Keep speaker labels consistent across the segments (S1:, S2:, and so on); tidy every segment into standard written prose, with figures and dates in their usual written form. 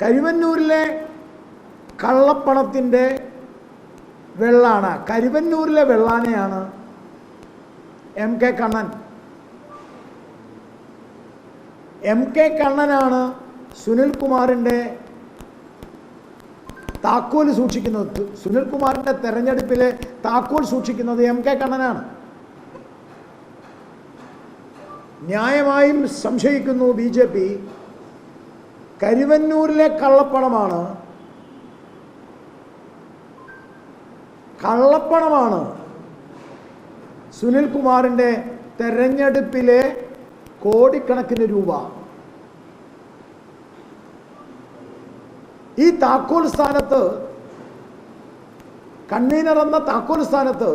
S1: കരുവന്നൂരിലെ കള്ളപ്പണത്തിൻ്റെ വെള്ളാണ, കരുവന്നൂരിലെ വെള്ളാനയാണ് MK Kannan. MK കണ്ണനാണ് സുനിൽകുമാറിൻ്റെ താക്കോൽ സൂക്ഷിക്കുന്നത്. സുനിൽകുമാറിൻ്റെ തെരഞ്ഞെടുപ്പിലെ താക്കോൽ സൂക്ഷിക്കുന്നത് MK കണ്ണനാണ്. ന്യായമായും സംശയിക്കുന്നു BJP കരുവന്നൂരിലെ കള്ളപ്പണമാണ് സുനിൽകുമാറിൻ്റെ തെരഞ്ഞെടുപ്പിലെ കോടിക്കണക്കിന് രൂപ. ഈ താക്കോൽ സ്ഥാനത്ത്, കൺവീനർ എന്ന താക്കോൽ സ്ഥാനത്ത്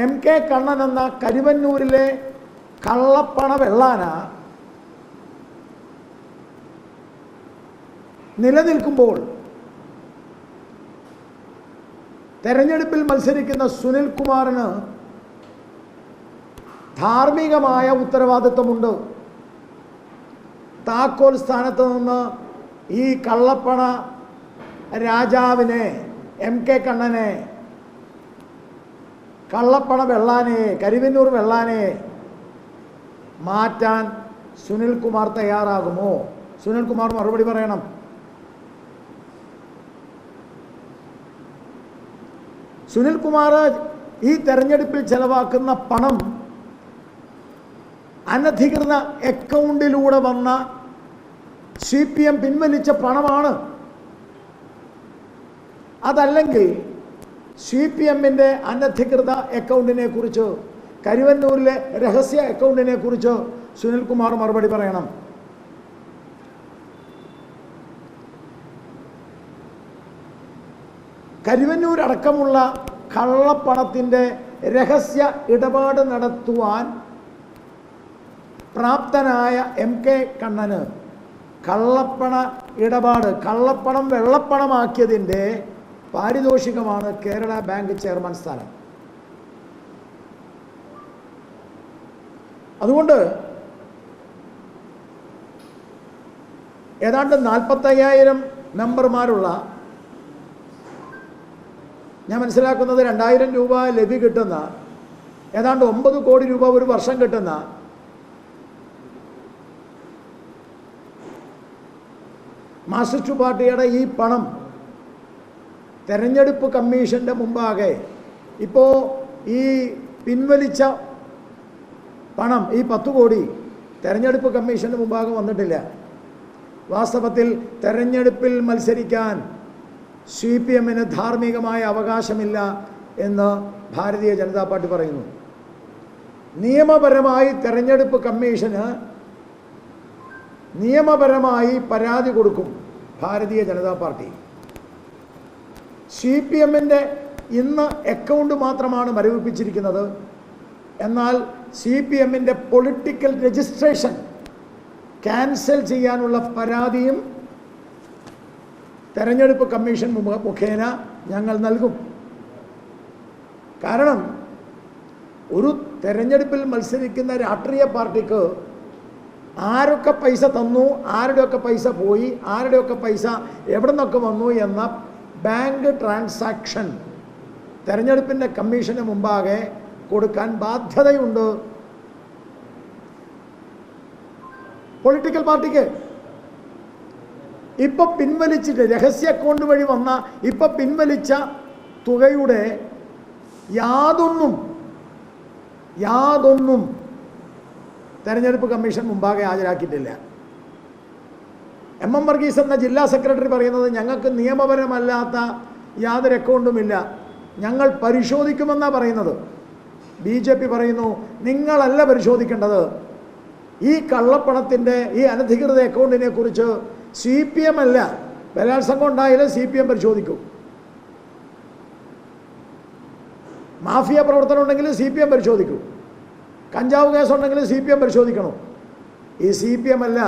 S1: MK കണ്ണൻ എന്ന കരുവന്നൂരിലെ കള്ളപ്പണ വെള്ളാന നിലനിൽക്കുമ്പോൾ തെരഞ്ഞെടുപ്പിൽ മത്സരിക്കുന്ന സുനിൽകുമാറിന് ധാർമ്മികമായ ഉത്തരവാദിത്വമുണ്ട്. താക്കോൽ സ്ഥാനത്ത് നിന്ന് ഈ കള്ളപ്പണ രാജാവിനെ, MK കണ്ണനെ, കള്ളപ്പണ വെള്ളാനെ, കരുവന്നൂർ വെള്ളാനെ മാറ്റാൻ സുനിൽകുമാർ തയ്യാറാകുമോ? സുനിൽകുമാർ മറുപടി പറയണം. സുനിൽകുമാർ ഈ തെരഞ്ഞെടുപ്പിൽ ചെലവാക്കുന്ന പണം അനധികൃത അക്കൗണ്ടിലൂടെ വന്ന CPM പിൻവലിച്ച പണമാണ്. അതല്ലെങ്കിൽ CPMൻ്റെ അനധികൃത അക്കൗണ്ടിനെ കുറിച്ച്, കരുവന്നൂരിലെ രഹസ്യ അക്കൗണ്ടിനെ കുറിച്ച് സുനിൽകുമാർ മറുപടി പറയണം. കരുവന്നൂർ അടക്കമുള്ള കള്ളപ്പണത്തിൻ്റെ രഹസ്യ ഇടപാട് നടത്തുവാൻ പ്രാപ്തനായ MK കണ്ണന് കള്ളപ്പണ ഇടപാട്, കള്ളപ്പണം വെള്ളപ്പണമാക്കിയതിൻ്റെ പാരിതോഷികമാണ് കേരള ബാങ്ക് ചെയർമാൻ സ്ഥാനം. അതുകൊണ്ട് ഏതാണ്ട് 45,000 മെമ്പർമാരുള്ള, ഞാൻ മനസ്സിലാക്കുന്നത് 2,000 രൂപ ലഭ്യ കിട്ടുന്ന, ഏതാണ്ട് 9 കോടി രൂപ ഒരു വർഷം കിട്ടുന്ന മാർക്സിസ്റ്റ് പാർട്ടിയുടെ ഈ പണം തെരഞ്ഞെടുപ്പ് കമ്മീഷൻ്റെ മുമ്പാകെ, ഇപ്പോൾ ഈ പിൻവലിച്ച പണം, ഈ 10 കോടി തെരഞ്ഞെടുപ്പ് കമ്മീഷൻ്റെ മുമ്പാകെ വന്നിട്ടില്ല. വാസ്തവത്തിൽ തെരഞ്ഞെടുപ്പിൽ മത്സരിക്കാൻ CPMന് ധാർമ്മികമായ അവകാശമില്ല എന്ന് ഭാരതീയ ജനതാ പാർട്ടി പറയുന്നു. നിയമപരമായി തെരഞ്ഞെടുപ്പ് കമ്മീഷന് നിയമപരമായി പരാതി കൊടുക്കും ഭാരതീയ ജനതാ പാർട്ടി. CPMൻ്റെ ഇന്ന് അക്കൗണ്ട് മാത്രമാണ് മരവിപ്പിച്ചിരിക്കുന്നത്. എന്നാൽ CPMൻ്റെ പൊളിറ്റിക്കൽ രജിസ്ട്രേഷൻ ക്യാൻസൽ ചെയ്യാനുള്ള പരാതിയും തെരഞ്ഞെടുപ്പ് കമ്മീഷൻ മുഖേന ഞങ്ങൾ നൽകും. കാരണം ഒരു തെരഞ്ഞെടുപ്പിൽ മത്സരിക്കുന്ന രാഷ്ട്രീയ പാർട്ടിക്ക് ആരൊക്കെ പൈസ തന്നു, ആരുടെയൊക്കെ പൈസ പോയി, ആരുടെയൊക്കെ പൈസ എവിടെ നിന്നൊക്കെ വന്നു എന്ന ബാങ്ക് ട്രാൻസാക്ഷൻ തെരഞ്ഞെടുപ്പിൻ്റെ കമ്മീഷന് മുമ്പാകെ കൊടുക്കാൻ ബാധ്യതയുണ്ട് പൊളിറ്റിക്കൽ പാർട്ടിക്ക്. ഇപ്പം പിൻവലിച്ചിട്ട്, രഹസ്യ അക്കൗണ്ട് വഴി വന്ന ഇപ്പം പിൻവലിച്ച തുകയുടെ യാതൊന്നും തെരഞ്ഞെടുപ്പ് കമ്മീഷൻ മുമ്പാകെ ഹാജരാക്കിയിട്ടില്ല. MM വർഗീസ് എന്ന ജില്ലാ സെക്രട്ടറി പറയുന്നത് ഞങ്ങൾക്ക് നിയമപരമല്ലാത്ത യാതൊരു അക്കൗണ്ടുമില്ല, ഞങ്ങൾ പരിശോധിക്കുമെന്നാണ് പറയുന്നത്. BJP പറയുന്നു നിങ്ങളല്ല പരിശോധിക്കേണ്ടത്, ഈ കള്ളപ്പണത്തിൻ്റെ ഈ അനധികൃത അക്കൗണ്ടിനെ കുറിച്ച് CPM അല്ല, ബലാത്സംഗം ഉണ്ടായാലും CPM പരിശോധിക്കും, മാഫിയ പ്രവർത്തനം ഉണ്ടെങ്കിൽ CPM പരിശോധിക്കും, കഞ്ചാവ് കേസുണ്ടെങ്കിൽ CPM പരിശോധിക്കണം. ഈ CPM അല്ല,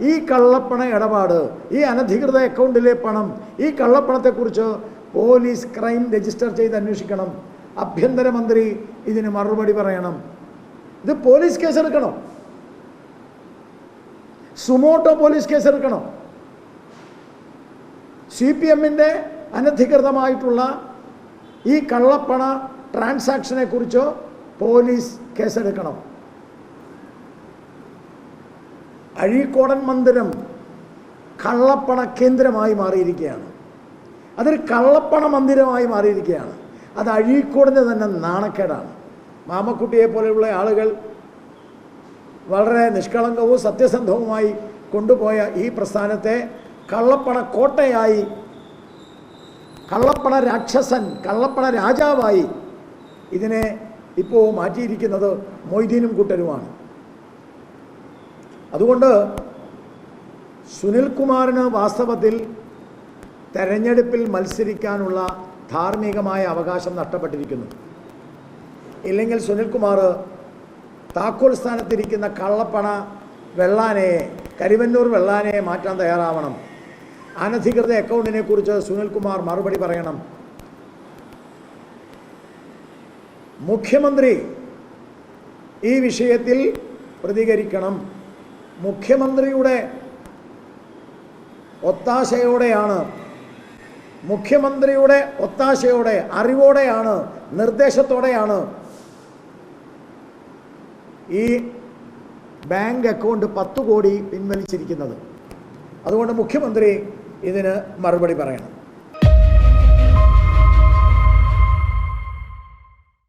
S1: ഈ കള്ളപ്പണ ഇടപാട്, ഈ അനധികൃത അക്കൗണ്ടിലെ പണം, ഈ കള്ളപ്പണത്തെക്കുറിച്ച് പോലീസ് ക്രൈം രജിസ്റ്റർ ചെയ്ത് അന്വേഷിക്കണം. ആഭ്യന്തരമന്ത്രി ഇതിന് മറുപടി പറയണം. ഇത് പോലീസ് കേസെടുക്കണം, സുമോട്ടോ പോലീസ് കേസെടുക്കണം. CPM-ൻ്റെ അനധികൃതമായിട്ടുള്ള ഈ കള്ളപ്പണ ട്രാൻസാക്ഷനെ കുറിച്ചോ പോലീസ് കേസെടുക്കണം. അഴീക്കോടൻ മന്ദിരം കള്ളപ്പണ കേന്ദ്രമായി മാറിയിരിക്കുകയാണ്. അതൊരു കള്ളപ്പണ മന്ദിരമായി മാറിയിരിക്കുകയാണ്. അത് അഴീക്കോടിൻ്റെ തന്നെ നാണക്കേടാണ്. മാമക്കുട്ടിയെ പോലെയുള്ള ആളുകൾ വളരെ നിഷ്കളങ്കവും സത്യസന്ധവുമായി കൊണ്ടുപോയ ഈ പ്രസ്ഥാനത്തെ കള്ളപ്പണ കോട്ടയായി, കള്ളപ്പണ രാക്ഷസൻ, കള്ളപ്പണ രാജാവായി ഇതിനെ ഇപ്പോൾ മാറ്റിയിരിക്കുന്നത് മൊയ്തീനും കൂട്ടരുമാണ്. അതുകൊണ്ട് സുനിൽകുമാറിന് വാസ്തവത്തിൽ തെരഞ്ഞെടുപ്പിൽ മത്സരിക്കാനുള്ള ധാർമ്മികമായ അവകാശം നഷ്ടപ്പെട്ടിരിക്കുന്നു. ഇല്ലെങ്കിൽ സുനിൽകുമാർ താക്കോൽ സ്ഥാനത്തിരിക്കുന്ന കള്ളപ്പണ വെള്ളാനയെ, കരിവന്നൂർ വെള്ളാനയെ മാറ്റാൻ തയ്യാറാവണം. അനധികൃത അക്കൗണ്ടിനെ കുറിച്ച് സുനിൽകുമാർ മറുപടി പറയണം. മുഖ്യമന്ത്രി ഈ വിഷയത്തിൽ പ്രതികരിക്കണം. മുഖ്യമന്ത്രിയുടെ ഒത്താശയോടെ അറിവോടെയാണ്, നിർദ്ദേശത്തോടെയാണ് ഈ ബാങ്ക് അക്കൗണ്ട് 10 കോടി പിൻവലിച്ചിരിക്കുന്നത്. അതുകൊണ്ട് മുഖ്യമന്ത്രി ഇതിന് മറുപടി പറയണം.